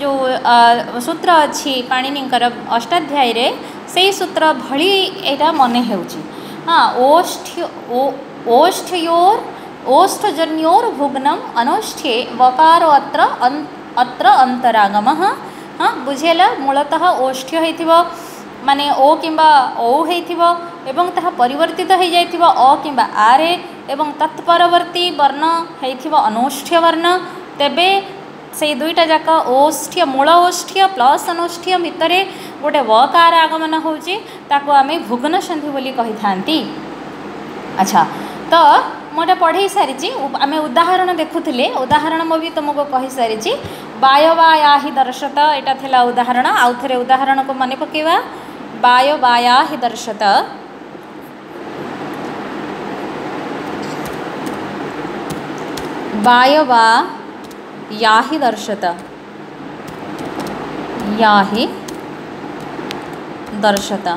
जो सूत्र अच्छी पाणिनिकर अष्टाध्याय रे से सूत्र भली एटा मन हेउची। हाँ ओष्ठयोर ओष्ठजन्योर भुग्नम अनोष्ठ्ये वकार अत्र अंतरागमः। हाँ बुझेला मूलतः ओष्ठ्य हेथिबो माने ओ किंबा औ हेथिबो एवं ताहा परिवर्तित हो जाइथिबो अ किंबा आ रे एवं तत्परवर्ती वर्ण हेथिबो अनोष्ठ्य वर्ण। तेबे से दुईटा जाक ओष्ठ्य मूल ओष्ठ्य प्लस अनोष्ठ्य भितर गोटे वकार आगमन होउची ताको आमे भुग्न संधि बोली कहि थांती। अच्छा तो मोटा पढ़े सारी आम उदाहरण देखुले उदाहरण मो भी तुमको कही सारी वायवाया हि दर्शत एटा थिला उदाहरण। आउ थे उदाहरण को मन पकेवा वायवाया हि दर्शत वायवा या हि दर्शत या हि दर्शत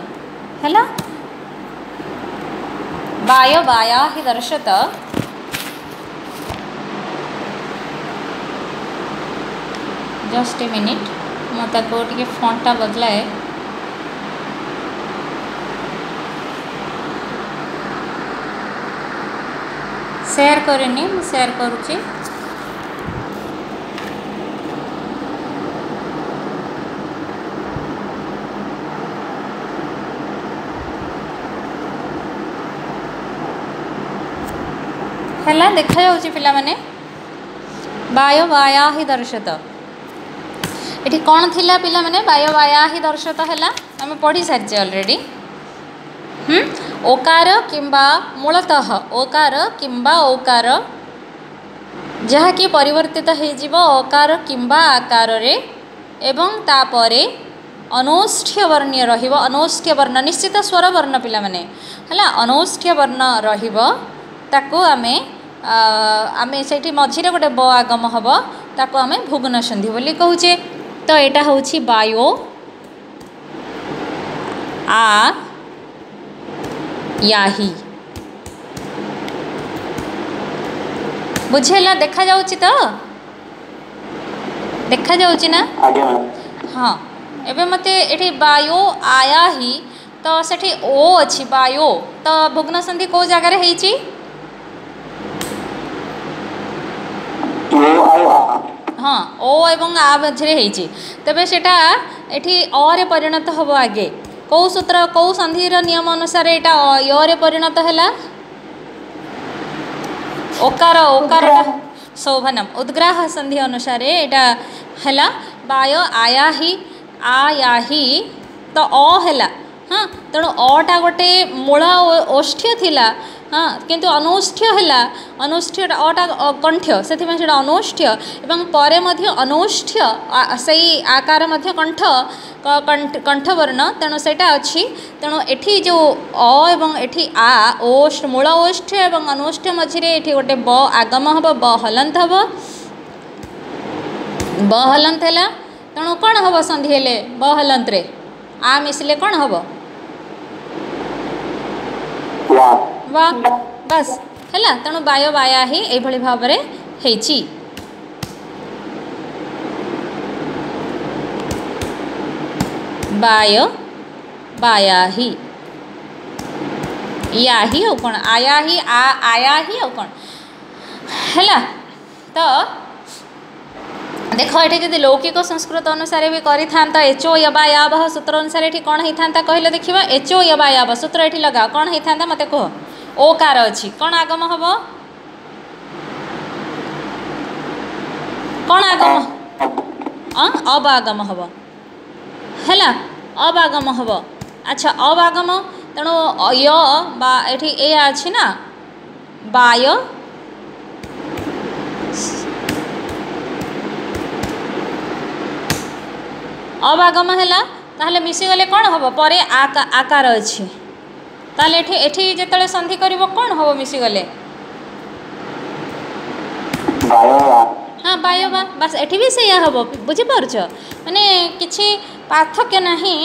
हैला वायवाया हि दर्शत। जस्ट ए मिनिट मत को टिके फॉन्टटा बदलाए। शेयर करेनी मु शेयर करुची। हैला देखा जाउची पिला माने वायवाया हि दर्शत एठी कौन थिला पिला माने वायवाया हि दर्शत हैला आम पढ़ी सारी ऑलरेडी। ओकार किंबा मूलतः ओकार किंबा ओकार जहाँकि परिवर्तित हो अकार किंबा आकार रे एवं तापरे अनोष्ठ्य वर्ण्य रहिबो। अनोष्ठ्य वर्ण निश्चित स्वर वर्ण पिला माने हैला अनोष्ठ्य वर्ण रहिबो ताको आमे आमे सेठी मझिरे गोटे ब आगम हब ताको आमे भुग्न संधि बोली कहूचे। तो एटा होची वायो आ याही बुझेला देखा जाउची तो देखा जाउची ना। हाँ एबे मते एठी वायो आया ही तो सेठी ओ अछि वायो तो भुग्न संधि को जगह रे हेची हाँ ओ एवं आ मझे होती तेरे सेटा एठी अ रे परिणत हम आगे कौ सूत्र कौ संधिर नियम अनुसार यहाँ य रे परिणत है ओकार ओकार शोभनम उद्ग्राह संधि अनुसार यहाँ है वाय आया ही तो अ है। हाँ तेणु अटा गोटे मूल ओष्ठ्य थिला। हाँ किंतु अनोष्ठ्य है अनोष्ठ्य अटा कंठ्य से अनोष्ठ्य एवं परे मध्य अनोष्ठ्य से आकार मध्य कंठ कंठवर्ण तेणु सेटा अच्छी तेणु एठी जो अ एवं एठी आ ओष्ठ मूल ओष्ठ्य एवं अनोष्ठ्य मझिरे एठी गोटे ब आगम हम ब हलंत हम ब हलंत है तेणु कौन हम संधि हेले ब हलंत रे आ मिसले कौन हम वाह बस है तेणु वाय वाया ही यही भाव में हेची। वाय वाया ही या ही और कौन आया ही आया ही और कौन है। तो देख ये जब लौकिक संस्कृत अनुसार भी करी था एचो यबायाब सूत्र अनुसार ये कौन होता कहले देखा एचो यबायाब सूत्र ये लगा कौन होता मत कह ओकार अच्छी कौन आगम हम कौन आगम अब आगम हम है अब आगम हम। अच्छा अब आगम तेणु य बा एठी ए अच्छी ना वाय अब आगम है ताहले मिसीगले कौन हम परे आकार अच्छी ताले एठी जेतले संधि करिवो कौन हम मिसीगले हाँ वायवा बस एठी भी से हम बुझीपारछ माने किछि पार्थक्य नहीं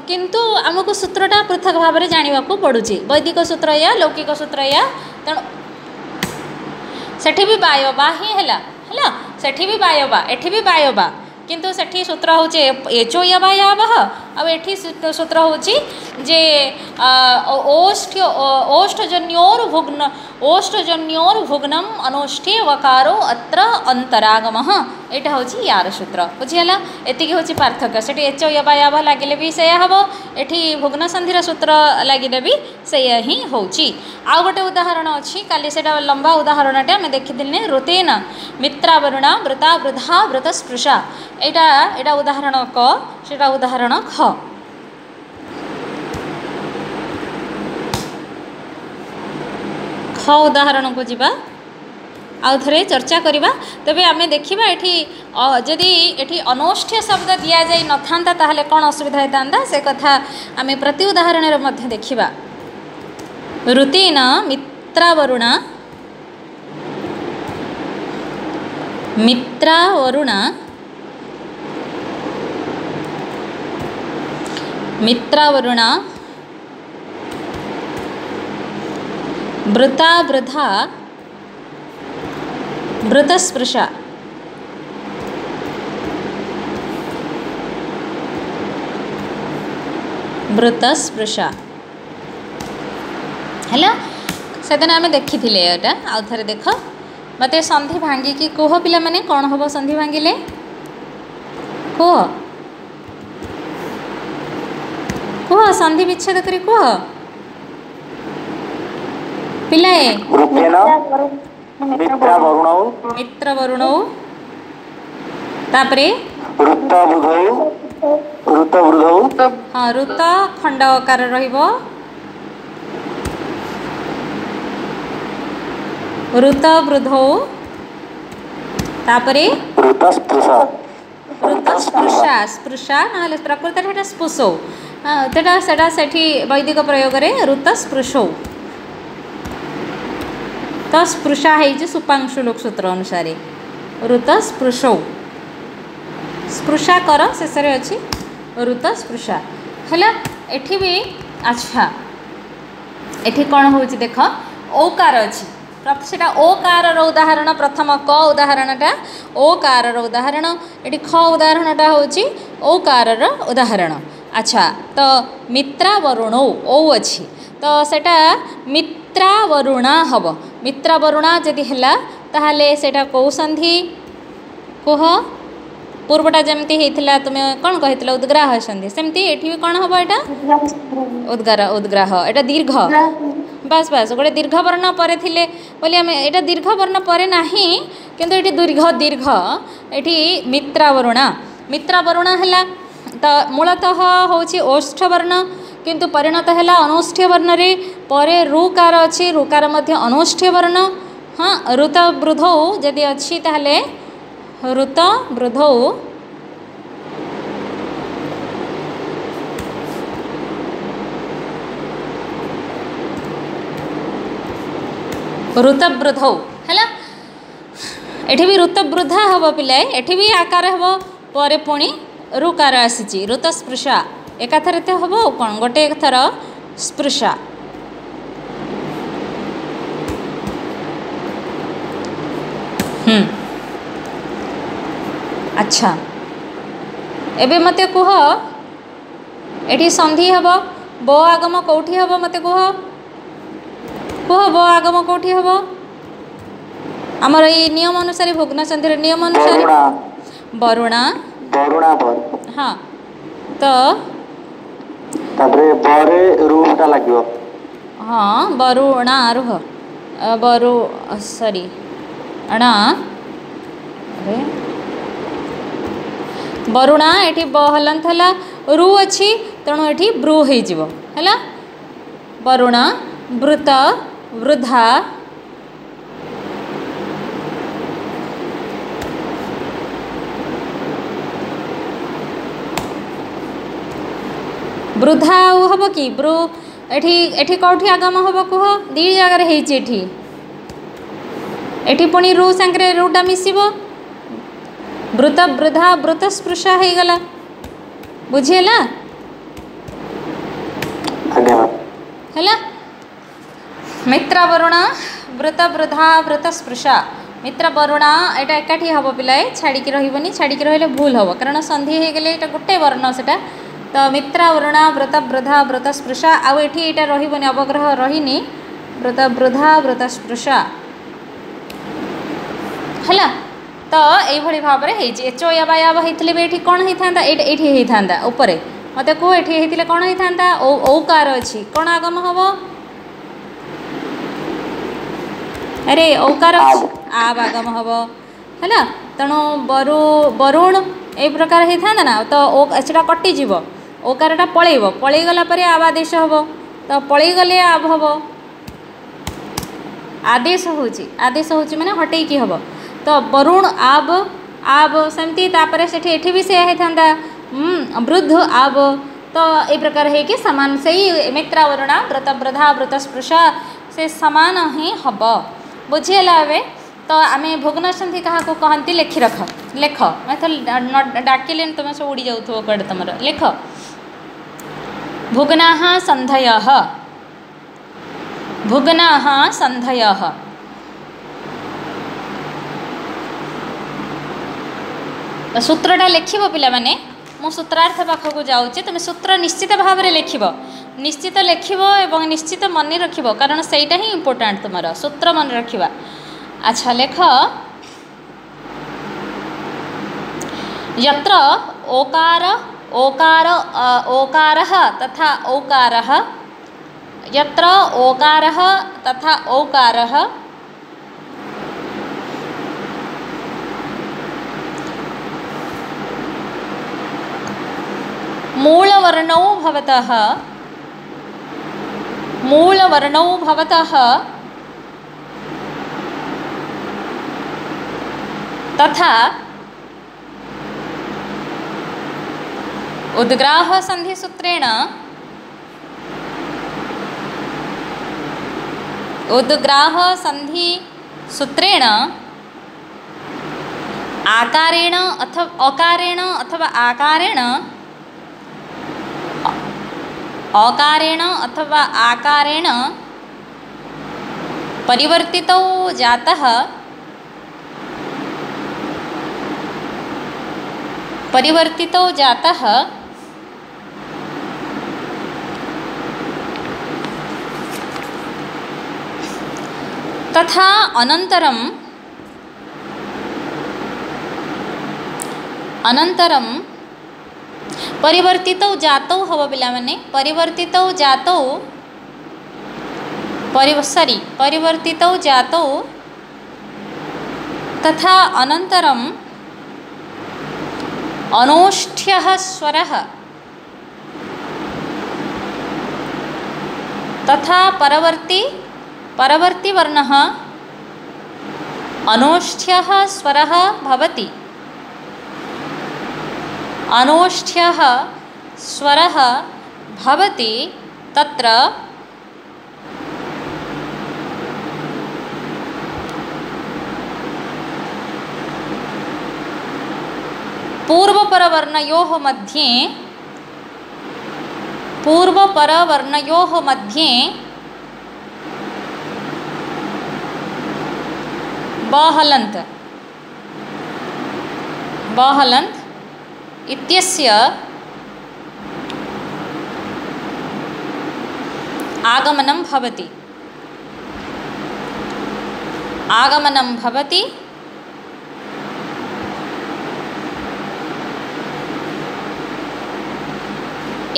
किंतु आमको सूत्रटा पृथक भाव में जाना पड़ुची वैदिक सूत्र या लौकिक सूत्र या तेणु सेठी भी वायवा ही है सेठी भी बायबा एठी भी बायबा किंतु सेठी सूत्र होचे एचो यबायावह आ एठी सूत्र होची जे ओष्ठजन्योर भुग्नम अनोष्ठे वकारो अत्र अंतरागमः एटा होची यार सूत्र बुझियला एतिकी होची पार्थक्य सेठी एचो यबायावह लागिले भी सेया हबो एठी भुग्न संधिर सूत्र लागिले भी सेया ही होची आ गोटे उदाहरण अछि काली सेटा लंबा उदाहरणटा मैं देखिदिने ऋतेन मित्रावरुणा वृता वृद्धा वृतस्पृशा एटा एटा उदाहरण क सेटा उदाहरण ख ख उदाहरण को जीवा आउ थरे चर्चा करिबा तबे आमे देखिबा एठी जदि एठी अनोष्ठ्य शब्द दिया जाय नथांता ताहले कोन असुविधा हेतांदा से कथा आमे प्रति उदाहरण रे मध्ये देखिबा ऋतेन मित्रावरुणा मित्रावरुणा वृता वृद्धा वृतस्पृशा है सेदिन आम देखी एटा आउ थे देख मत संधि भांगिकी कह पिला माने कौन हम संधि भांगिले कह कह संधि विच्छेद करी कह पिलाए मित्र वरुणौ तापरे हाँ ऋत खंड अकार रहिबो ऋत वृद्धौ तापरे ऋतस्पृशा स्पृशा ना प्रकृत स्पृशौ सेटा सेठी वैदिक प्रयोग रे ऋतस्पृशौ तो स्पृशा है सुपांशु लोक सूत्र अनुसार ऋतस्पृशौ स्पृशा कर शेष अच्छी ऋतस्पृशा है एठी भी अच्छा एठी कौन हो देख ओकार अच्छी से ओकार उदाहरण प्रथम क उदाहरणटा ओकार उदाहरण ये ख उदाहरणटा हूँ ओकार उदाहरण अच्छा तो मित्रावरुणौ ओ अच्छी तो सेटा मित्रावरुणा हम मित्रावरुणा जदि है ताहले सेटा कौ संधि कह पूर्वटा जमती होता तुम्हें कौन कही उद्ग्राह संधि सेमती एठी भी कौन हम एटा उद्ग्राह एटा दीर्घ बस बस गोटे दीर्घ वर्ण पर थिले बोली आम एटा दीर्घ वर्ण पर नाही किंतु एटी दीर्घ दीर्घ एटी मित्रावरुणा है तो मूलतः होची ओष्ठ वर्ण किंतु परिणत है अनोष्ठ्य वर्ण रे परे रुकार अच्छी रुकार मध्य अनोष्ठ्य वर्ण हाँ ऋत वृद्धौ जदि अच्छी ताहले ऋत वृद्धौ ऋतवृद्धौ है एठी भी ऋतवृद्धा हम पिलाए एठी भी आकार हम पर पुणी रुकार आसी ऋतस्पृशा एकाथरे तो हम कौन गोटे थर स्पृशा अच्छा एबे मते कह एठी संधि हम ब आगम कौटी हम मते कह कह ब आगम कौटी हम आमर ये नियम अनुसार भुग्न संधि नियम अनुसार वरुणा हाँ तो बरे रूहटा लागियो हाँ वरुणा रुह बरु सॉरी अणा अरे वरुणा एठी बहलंत हला रु अच्छी तेणु एठी ब्रू है वरुणा वृत वृद्धा वृद्धा हम कि ब्रू एठी एठी कौटी आगम हम कह दी जगार एठी पुणी रु सांगे रुटा मिसिबो वृत वृद्धा वृत स्पृशा हो गला बुझीला है मित्रावरुणा वृत वृद्धा वृत स्पृशा मित्र वरुणा एटा एकाठी हम पिलाए छाड़ी रही छाड़ी रही भूल हम कारण संधि हो गले ये गोटे वर्ण से तो मित्र वरुणा व्रत वृद्धा व्रत स्पृशा आउ ये रही अवग्रह रहीनी व्रत वृद्धा व्रत स्पृशा है तो यही भाव में एच ओ या होते भी ये कौन होता ये होता उपर मत कह ये कौन होता औकार अच्छी कौन आगम हम अरे औकार आब आगम हम है तेणु वरुण ये प्रकार होता ना तो सेटा कटिज ओकारटा पलैगला आब आदेश हम तो पलैगले आब हम आदेश हूँ मैंने हटेकी हम तो वरुण आब आब सेमती से भी से होता वृद्ध आब तो ये प्रकार है कि सामान से ही मित्र वरुणा व्रत वृद्धा व्रत स्पृशा से सामान ही हम बुझीगला ए तो आम भुग्न संधि क्या कहती लिखि रख लेख मैं डाकिले तुम सब उड़ी जाऊ कड़े तुम लेख भुग्नाः सन्धयः भुग्नाः सन्धयः सूत्रटा लिखिब पिला माने मु सूत्रार्थ पाखक जाऊँगी तुम सूत्र निश्चित भाव में लिखिब निश्चित लिखिब एवं निश्चित मन रखिब कारण सेटा ही इम्पोर्टाट तुम सूत्र मन रखिबा। अच्छा लेख यत्र ओकार ओकार ओकारः तथा औकारः यत्र ओकारः तथा औकारः मूलवर्णौ भवतः तथा उद्ग्राह संधि सूत्रेण आकारेण अथवा अकारेण अथवा अकारेण अथवा आकारेण परिवर्तितो जातः तथा अनंतरम परिवर्तित जातौ हम पिला माने परिवर्तित जातौ तथा अनंतरम अनोष्ठ्यः स्वरः तथा परवर्ती वर्णः अनोष्ठ्यः स्वरः भवति अनोष्ठ्यः स्वरः भवति तत्र पूर्वपरवर्णयोः मध्ये बहलन्त इत्यस्य आगमनं भवति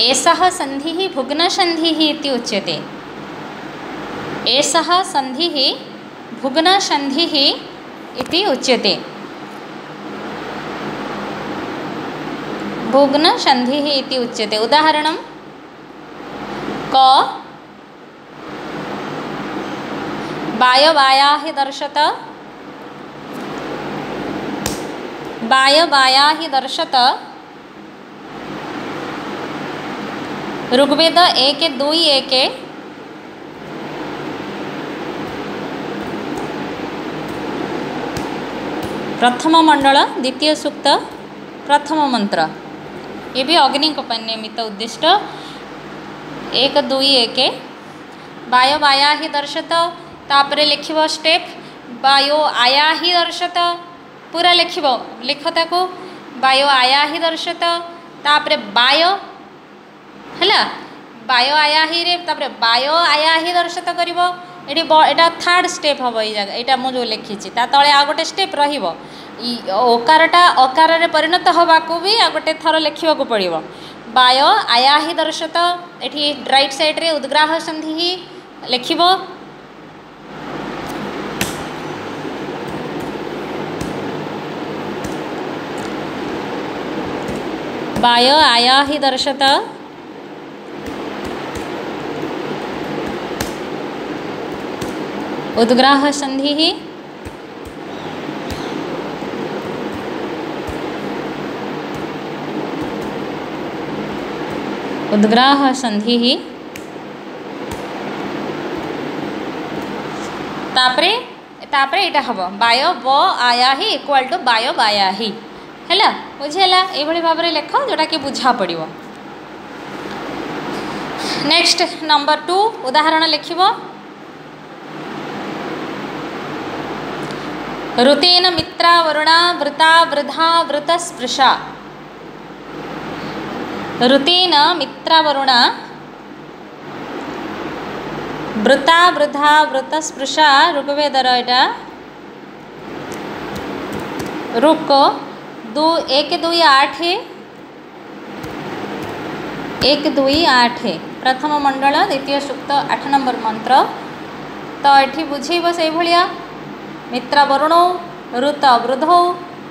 एषः सन्धिः भुग्नसन्धिः इति उच्यते एषः सन्धिः भुग्नसन्धिः इति उच्यते भुग्नसन्धिः इति उच्यते उदाहरणं क बायबायाहि दर्शत दर्शत ऋग्वेद 1:2:1 प्रथम मंडल द्वितीय सूक्त प्रथम मंत्र ये भी अग्नि निमित्त उद्दिष्ट 1:2:1 बाय बाया ही दर्शत तापरे लिखिब स्टेप वायो आया ही दर्शत पूरा लिख ताको वायो आया ही दर्शत तापरे वाय है वायो आया ही रे तापरे वायो आया ही दर्शत करिवो एटी एटा थर्ड स्टेप हम यहाँ मुझे लिखी तले आ गोटे स्टेप रहिबो ओकारटा अकार रे परिणत हवा को भी आ गोटे थर लिखा पड़ो वायो आया ही दर्शत एठी राइट साइड रे उद्ग्राह संधि ही लिखिबो वायो आया ही दर्शत उद्ग्राह संधि ही उद्ग्राह संधि ही तापरे तापरे इटा हम वाय व आया ही इक्वाल टू वाय वाया ही है बुझेगा ये भाव में लेख जोटा कि बुझा पड़ो। नेक्स्ट नंबर 2 उदाहरण लिखिबो ऋतेन मित्रा वरुणा वृता वृद्धा वृतस्पृशा ऋतेन मित्रा वरुणा वृता वृद्धा वृतस्पृशा ऋग्वेदर एटा ऋक 1 2 8 1 2 8 प्रथम मंडल द्वितीय सूक्त 8 नंबर मंत्र तो ये बुझेब से भाया मित्रा वरुणौ ऋत वृद्धौ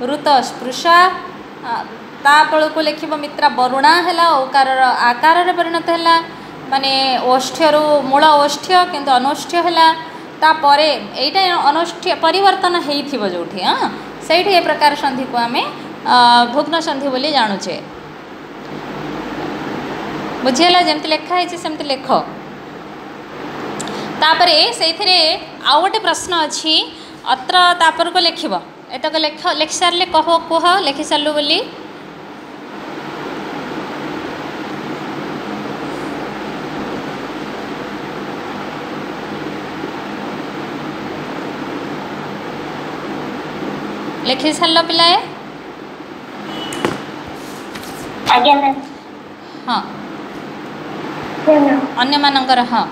ऋत स्पृशा तापल को लिखिब मित्रा वरुणा है ओकार आकार परिणत है माने ओष्ठ्यु मूल ओष्ठ्य किंतु अनोष्ठ्य है तापर यहीटा अनोष्ठ्य परिवर्तन हो जो हाँ से ये प्रकार संधि को आम भग्न संधि बोली जानुचे बुझीगला जमती लिखाई सेमती लिख तापर से आउ गोटे प्रश्न अच्छी अत्र तापर को लिखब एतक लिख सारे कह कह लिखि सारू बोली लिखि सार पिलाए हाँ अन्य मानकर हाँ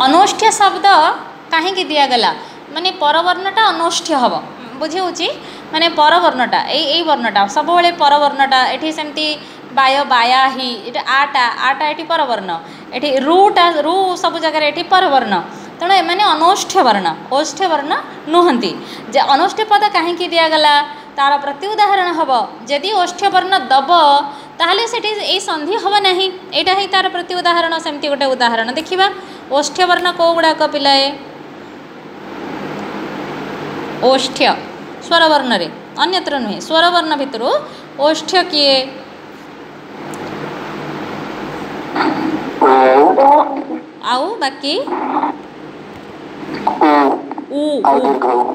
अनोष्ठ्य शब्द कहीं दिगला माने परवर्णटा अनोष्ठ्य हम बुझे माने परवर्णटा यही वर्णटा सब परवर्णटा ये सेमती वाय वाया ही आटा आटा ये परवर्ण ये रूटा रू सब जगह ये परवर्ण तेणु एम अनोष्ठ्य वर्ण ओष्ठ्य वर्ण नुहति जे अनोष्ठ्य पद कहीं दिगला तार प्रति उदाहरण हम जदि ओष्ठ्य वर्ण दब ताहले सेठी ए संधि हम ना यहाँ ही तार प्रति उदाहरण सेमती गोटे उदाहरण देखा ओष्ठ्य वर्ण कौ गुड़ाक पिलाए ओष्ठ्य स्वरवर्ण रे अन्यत्र नुहे स्वरवर्ण भितर ओष्ठ्य किए आउ बाकी उ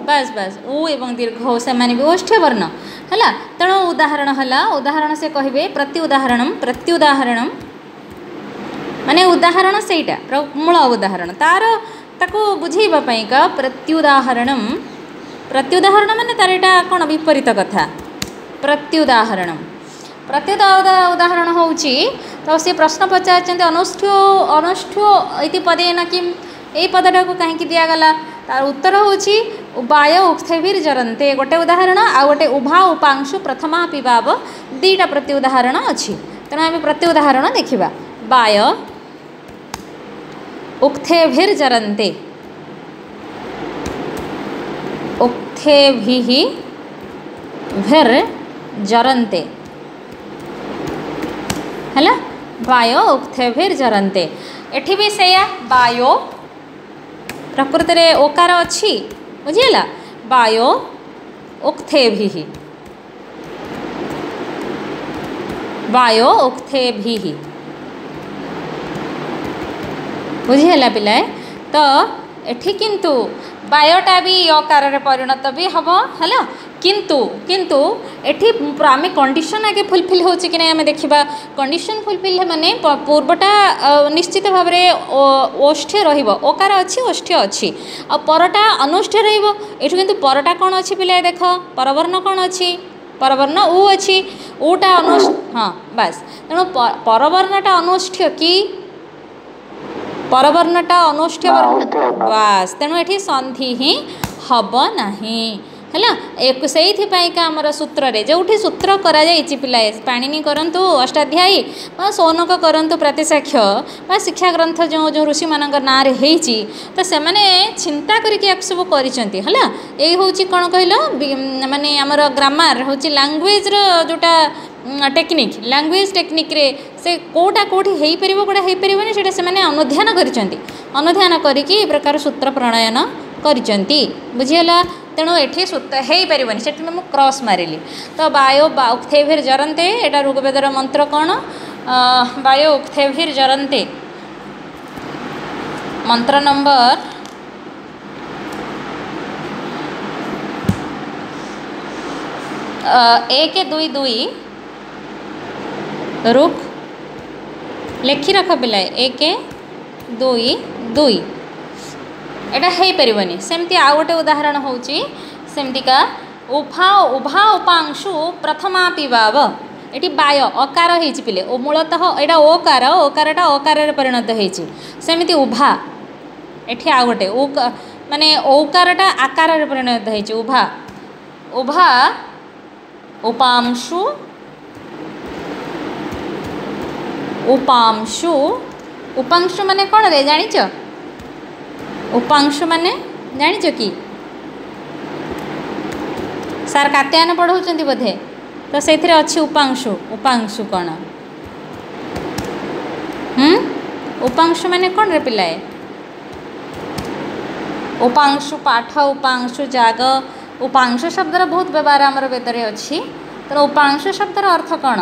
बस बस उ एवं दीर्घ से माने भी ओष्ठ्य वर्ण है तेणु उदाहरण है उदाहरण से कहे प्रत्युदाहरण माने उदाहरण सेटा मूल उदाहरण तार ताको बुझेबापा प्रत्युदाहरण प्रत्युदाहरण माने तार एटा कौन विपरीत कथा प्रत्युदाहरण उदाहरण होउची तो सी प्रश्न पचार अनोष्ठ्यो अनोष्ठ्यो इति पदेन किम यही पदटा को कहीं दिगला तार उत्तर होची वाय उक्थेभिर्जरन्ते गोटे उदाहरण आ गोटे उभा उपांशु प्रथमा पिबाब दीटा प्रति उदाहरण अच्छी तेणु आम प्रति उदाहरण देखा वाय उक्थेभिर्जरन्ते उक्थेभिः भिर्जरन्ते है वाय उक्थेभिर्जरन्ते एठी भी सेया वायो प्रकृत रे ओकार अच्छी बुझीगला वायो उक्थेभिः वायो उक्थेभिः बुझीगला पिलाए तो एठी किंतु वायोटा भी अकार परिणत भी हम है किंतु किंतु एठी आम कंडीशन आगे फुलफिल हो कि ना आम देखा कंडीशन फुलफिल माने पूर्वटा निश्चित भाव में ओष्ठ्य रकार अच्छी ओष्ठ्य अच्छी आ परटा अनुष्ठ्य रही किंतु परटा कौन अच्छी पिला देख परवर्ण कौन अच्छी परवर्ण उ अच्छी ऊटा हाँ बास तेणु परवर्णटा अनुष्ठ्य कि परवर्णटा अनुष्ठ्य बास तेणु ये संधि ही हम नहीं है एक से आमर सूत्र रे जो सूत्र करा पिलाए पाणिनि करंतु अष्टाध्यायी सौनक करंतु प्रतिसाक्ष्य शिक्षा ग्रंथ जो जो ऋषि मान ना होती तो से चिंता करके सब कर कौन कहल माने आमर ग्रामर हूँ लैंग्वेज जोटा टेक्निक लैंग्वेज टेक्निक रे से कोटा कोठी हो पार कोटा हो पारे से अनुध्यान अनुध्यान करके प्रकार सूत्र प्रणयन करिसेंती बुझीगला तेणु ये सूत्र हो पारे से मुझे क्रॉस मारिली तो बायो उक्थेभिर जरन्ते एटा ऋग्वेदर मंत्र कौन बायो उक्थेभिर जरन्ते मंत्र नंबर 1-2-2 रुक लेखि रख पिलाए 1-2-2 एटा हो पारे सेमती आउ गोटे उदाहरण होमतिका उभा उभा उपांशु प्रथमा पिबाव ये बाय अकार होले मूलतः यहाँ ओकार ओकारटा अकार परिणत होमती उभा एठी आउ गोटे माने औकारटा आकार परिणत हो उभा उभा उपांशु उपांशु उपांशु माने कौन रे जानिच उपांशु माने जानिच कि सार कात्यायन पढ़ाऊँ बोधे तो से अच्छी उपांशु उपांशु कौन उपांशु माने कौन रे पिलाए उपांशु पाठ उपांशु जाग उपांशु शब्दर बहुत व्यवहार आमर वेदरे अच्छी तो उपांशु शब्दर अर्थ कौन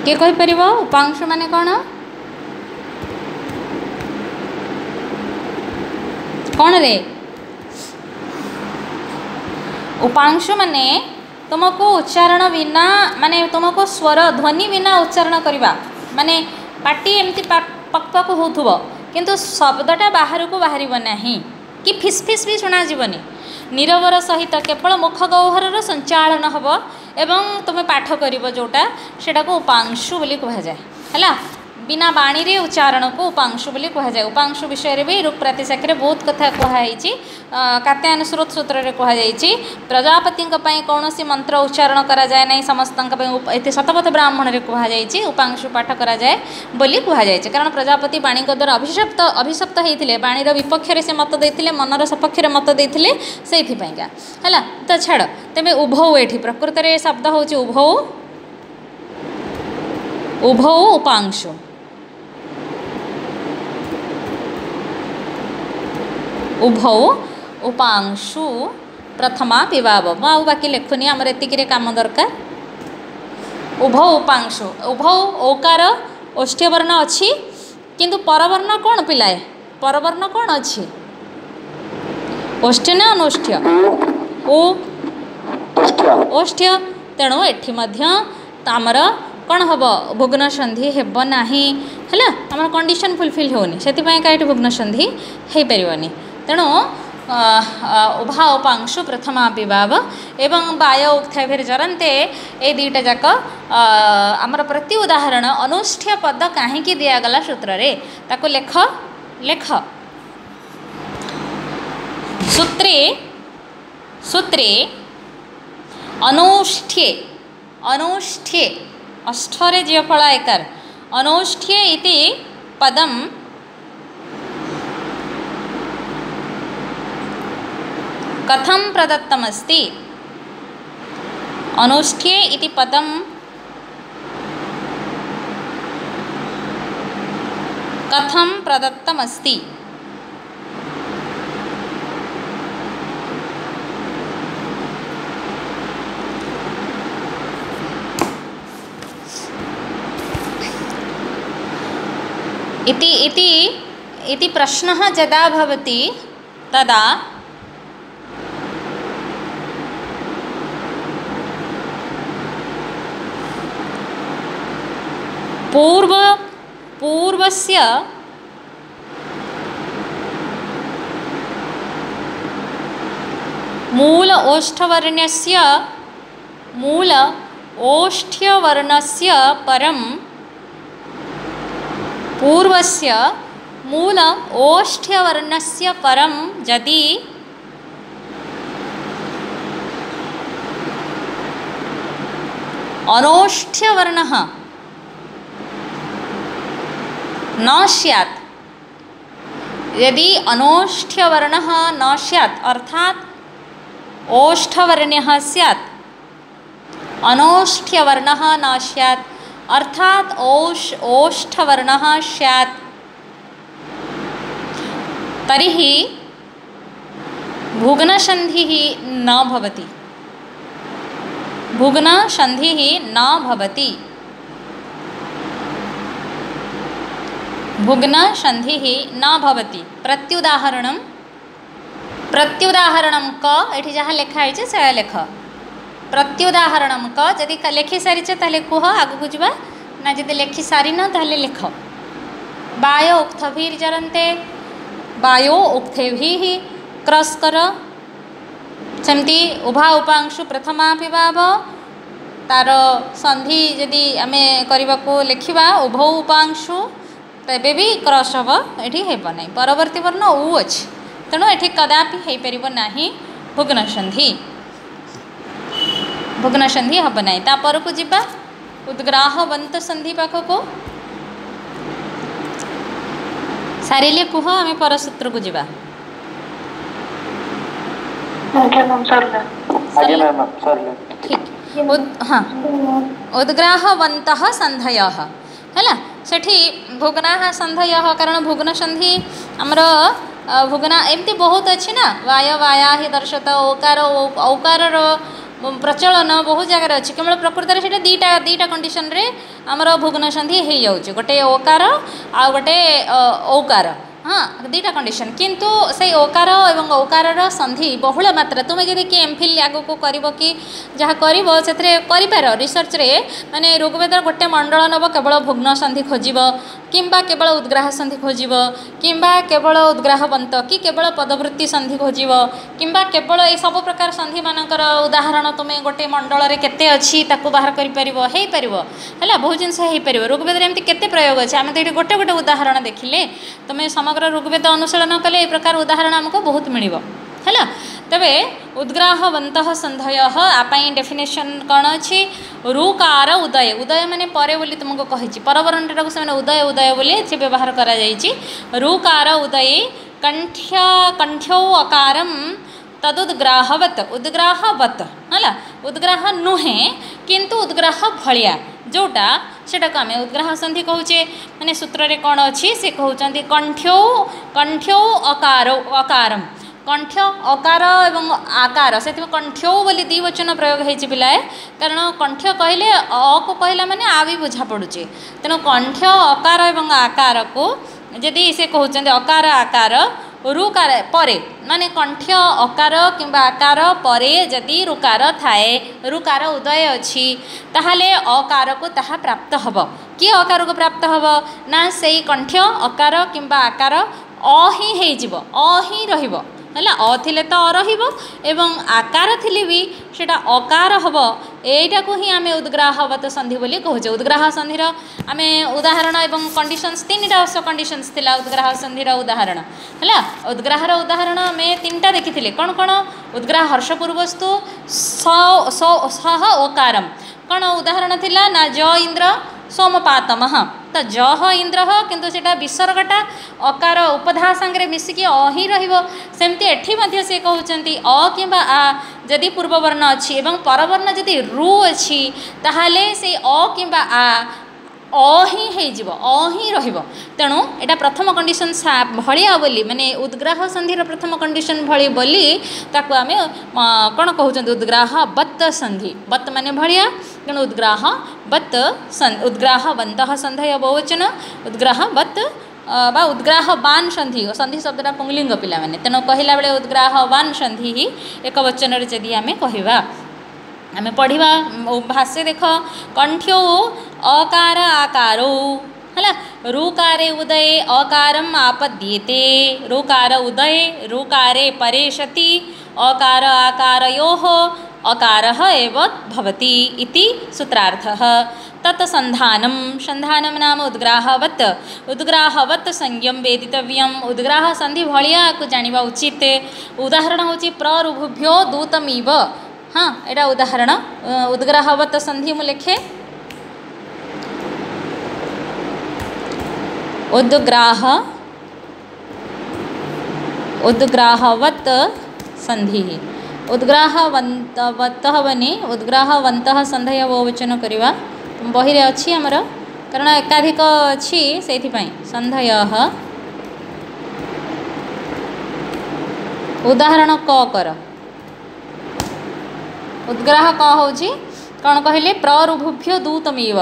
किए कहीपर उपांशु माने कौन कौन रे उपांशु माने तुमको उच्चारण बिना माने तुमको स्वर ध्वनि बिना उच्चारण करवा माने पाटी एमती पक होथुबो किंतु शब्दटा बाहर को बाहर नहीं कि फिस फिस भी शुणा जीवनी नीरवर सहित केवल मुख गौहर संचालन हम एवं तुम्हें पाठ कर जोटा सेटा को उपांशु बोली कह जाए है बिना बाणी रे उच्चारण को उपांशु बोली कह जाए उपांशु विषय भी ऋक् प्रातिशाख्य बहुत कथा कहुई कात्यायन स्रोत सूत्र में कहुई प्रजापति कौन सी मंत्र उच्चारण करा जाए नहीं समस्त शतपथ ब्राह्मण में कहुई उपांशु पाठ करा जाए बोली कहुई कारण प्रजापति बाणी द्वारा अभिशप्त होते बाणीर विपक्ष से मत देते मनर सपक्ष मत देते से है तो छाड़ तेज उभौ ये प्रकृत में शब्द हूँ उभौ उभौ उपांशु उभौ उपांशु प्रथमा पिबाव आउ बाकी लेखुनी आमर एतिक काम दरकार उभौ उपांशु उभौ ओकार ओष्ठ्यवर्ण अच्छी किंतु परवर्ण कौन पिलाए परवर्ण कौन अच्छी ओष्ठ्य ना अनोष्ठ्य ओ ओष्ठ्य तेणु एठी आमर कौन हम भुग्न संधि हेब ना है आम कंडीशन फुलफिल होनी से भुग्न संधि हो पारनी तेणु उभा उपांशु प्रथमा पिबाव एवं बाय उक्थाभिर जरन्ते ये दुईटा जाक आमर प्रति उदाहरण अनुष्ठ्य पद कहीं दिगला सूत्र रे ताको लेख लेख सूत्रे सूत्रे अनुष्ठ्ये अनुष्ठ्ये अष्ठरे जीव फल एकार अनुष्ठ्ये इति पदम कथम प्रदत्तमस्ति अनुष्ठ्ये इति पदम कथम प्रदत्तमस्ति इति प्रश्नः यदा भवति तदा पूर्वस्य मूल ओष्ठ्यवर्णस्य परं पूर्वस्य मूल ओष्ठ्यवर्णस्य परं यदि अनोष्ठ्यवर्णः न स्यात्, यदि अनोष्ठ्यवर्णः न स्यात् अर्थात् ओष्ठवर्ण्यः स्यात्, अनोष्ठ्यवर्णः न स्यात् अर्थात् ओष्ठवर्णः स्यात्, तर्हि भुग्नसन्धिः न भवति, भुग्नसन्धिः न भवति, भुग्नसन्धिः न भवति। प्रत्युदाहरणं क एठी जहाँ लेखा है से लेख प्रत्युदाहरणं क जदि लेखि सारी ताले कुह आगु जावा ना, जदि लेखि सारी न ताले लेख वायो उक्थभिर्जरन्ते वायो उक्थेभिः क्रस कर सेमती उभा उपांशु प्रथमा पिबाव तार संधि जदि आमे करबाको लेखिबा उभौ उपांशु तेबे भी क्रस हम ये हेब ना। परवर्ती वर्ण उ अच्छी तेणु ये कदापि हो पार ना भुग्नसन्धि, भुग्नसन्धि हम ना। तापर को जीवा उद्ग्राहवंत संधि पाखक सारे कुह आम परसूत्र को जीवा। ठीक हाँ उद्ग्राहवन्तः सन्धयः है सेठी भुग्ना संधय कारण भुग्नसन्धि आमर भुग्ना एमती बहुत अच्छी ना वाय वाया ही दर्शत ओकार औकार प्रचलन बहुत जगार अच्छी केवल प्रकृत में दीटा कंडीशन रे आमर भुग्नसन्धि हो जाऊँगी गोटे ओकार आ गोटे औकार हाँ दीटा कंडीशन किंतु से ओकार एवं औकार संधि बहुल मात्रा तुम्हें जब कि एमफिल आगु को कर कि जहाँ कर रिसर्च रे माने ऋग्वेद गोटे मंडल नब केवल भुग्न संधि खोज किंबा केवल उद्ग्राह संधि खोज किंबा केवल उद्ग्राहवंत कि केवल पदवृत्ति संधि खोज किंबा केवल ये सब प्रकार संधि मानकर उदाहरण तुम्हें गोटे मंडल रे केते अच्छी ताकू बाहर कर है बहुत जिन हो ऋग्वेद एमती केते प्रयोग अच्छे आम तो ये गोटे गोटे उदाहरण देखिले तुम्हें समग्र ऋग्वेद अनुशीलन कले ये प्रकार उदाहरण आमको बहुत मिल है। तेबे उद्ग्राहवन्तः सन्धयः आपाई डेफिनेशन कौन अच्छी रुकार उदय उदय माने परे बोली तुमको कही परवरणटा को से उदय उदय बोली से व्यवहार करा जायछि। रुकार उदय कंठ्यौ अकारम तदुद्ग्राहवत उद्ग्राहवत है उद्ग्राह नुहे किंतु उद्ग्राह भलिया जोटा सेटा को आम उद्ग्राह संधि कहूचे माने सूत्र रे कौन अच्छी से कहते कंठ्यौ अकारम कंठ अकार एवं आकार से कंठ्यौ बोली द्विवचन प्रयोग होती पिलाए कारण कंठ कहले अ को कहला माने आ भी बुझा पड़ुचे तेणु कंठ अकार एवं आकार को जदि से कहते अकार आकार रुकार परे माने कंठ अकार किंबा आकार परे जदि रुकार थाए रुकार उदय अच्छी ताहले अकार को ताहा प्राप्त हब कि अकार को प्राप्त हब ना से कंठ अकार किंबा आकार अ ही हो ही रहिबो है अ थिले तो अ रहिबो एवं आकार थिले भी सेटा अकार हम एटा को ही आम उद्ग्राहवत संधि बोली कहूचे। उद्ग्राह संधिर आम उदाहरण एवं कंडीशंस तीनटा कंडीशंस थिला उद्ग्राह संधिर उदाहरण है उद्ग्राहर उदाहरण आम तीनटा देखी कौन कौन उद्ग्राह हर्षपूर्वस्तु सह ओकारम कौन उदाहरण थिला ना ज इंद्र सोमपातम तो जह इंद्र किंतु सेटा विसर्गटा अकार उपधा सांगे मिसिकी अ ही रमती एठी से कहते अ कि आ जदि पूर्ववर्ण अच्छी एवं परवर्ण जदि रु अच्छी ताहले से अ कि आ अ ही तेणु एटा प्रथम कंडीशन भलिया बोली माने उद्ग्राह संधिर प्रथम कंडीशन भली बोली ताकू आम कौन कहते उद्ग्राह बत्त संधि बत्त माने भलिया तेणु उद्ग्राहवन्तः संधय बहुवचन उद्ग्राहवत् बा उद्ग्राहवान संधि संधि शब्दटा पुंलिंग पिला माने तेणु कहला बेले उद्ग्राहवान संधि ही एक वचन जदि आम कहवा आम पढ़ा भाष्य देख कंठ्यो अकार आकारो है रुकारे उदय अकारम आपद्येते रुकार उदय रुकारे परेशति अकार आकारयोः अकारः एव भवति इति सूत्रार्थः। तत् संधानम संधानम नाम उद्ग्राहवत् उद्ग्राहवत् संज्ञम वेदितव्यम उद्ग्राह संधि भलिया को जानिबा उचित। उदाहरण होची प्ररुभुभ्यो दूतमिव। हाँ एटा उदाहरण उद्ग्राहवत् संधि मु लिखे उद्ग्राह उद्ग्राहवत् संधि उद्ग्राहवन्तः बनी उद्ग्राहवन्तः संधय बहुवचन करवा बही रे अच्छी आमर कारण एकाधिक अच्छी से संधय उदाहरण क कर उद्ग्राह क हूँ कौन कहले प्ररुभुभ्यो दूतमिव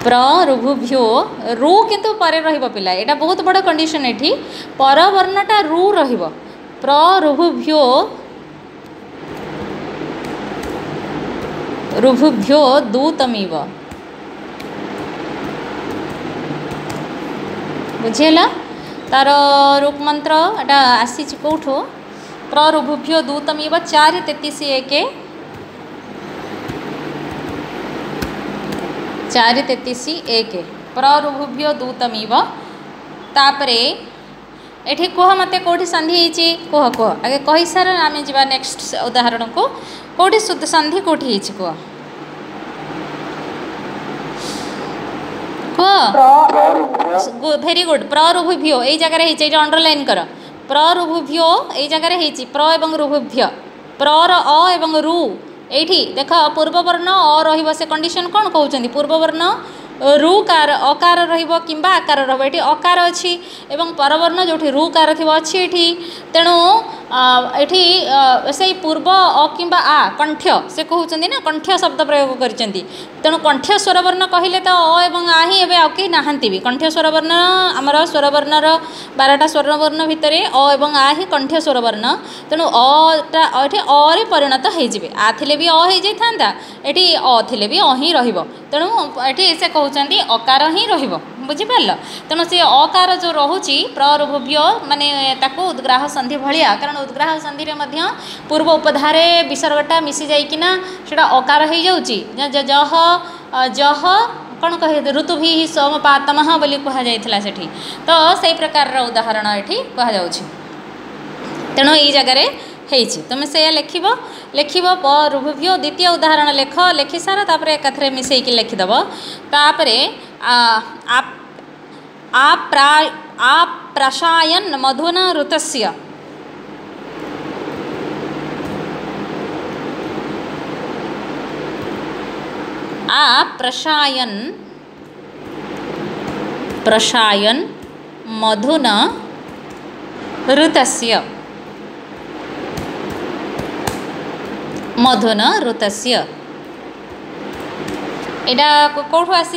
प्ररुभुभ्यो रु किंतु परे रहिबो पिला एटा बहुत बड़ कंडीशन एठी परवर्णटा रु रहिबो प्ररुभुभ्यो रुभुभ्यो दूतमिव बुझेला तार रूप मंत्र एटा आसी कौठो प्ररुभुभ्यो दूतमिव 4:33 4:33 प्ररुभुभ्यो दूतमिव तापरे एठी कह मते कोठी संधि हिची कह कह आगे कहि सार आमे जिबा नेक्स्ट उदाहरण को कोठी शुद्ध संधि कोठी हिची कह वेरी गुड प्ररुभुभ्यो एई जगह रे हिची अंडरलाइन कर प्ररुभुभ्यो एई जगह रे हिची प्र एवं रुभुभ्य प्र र अ एवं रु एठी देख पूर्ववर्ण अ रहिबो से कंडीशन कोन कहउचंदी पूर्ववर्ण रुकार अकार रहिबो किंबा आकार रहिबो एठी अकार अछि एवं परवर्ण जोठी रुकार थिबो अछि एठी तेणु एठी से पूर्व अ किंबा आ कंठ्य से कहउचंदी ना कंठ्य शब्द प्रयोग करचंदी तेणु कंठ्य स्वरवर्ण कहिले तो अ एवं आ ही एबे आके नाहंती भी कंठ्य स्वरवर्ण हमर स्वरवर्णर 12टा स्वरवर्ण भितरे अ एवं आ ही कंठ्य स्वरवर्ण तेणु अ टा एठी अ रे परिणत हे जिवे आ थिले भी अ हे जाई थांदा एठी अ थिले भी अ ही रहिबो तेणु एठी से कहउचंदी अकार ही रहिबो बुझी पारल तेणु से अकार जो रहुची प्ररुभुभ्यो माने ताको उद्ग्राह संधि भलिया कारण उद्ग्राह संधि रे मध्य पूर्व उपधारे विसर्गटा मिसी जाई किना सेटा अकार हे जाउची जह जह कौन कहे ऋतुभि सोमपातमः बोली कह जाइथिला सेठी तो सेई प्रकार रो उदाहरण एठी कह जाउची तेणु एई जगह रे हेइची तुम से लिखिबो लिखिबो प्ररुभुभ्यो द्वितीय उदाहरण लेख लिखि सारा तापरे एकथरे मिसेई कि लिखि दबो तापरे आप्रशायन मधुना ऋतस्य प्रशायन प्रशायन मधुना ऋतस्य मधुना ऋतस्य एटा कोठो आसी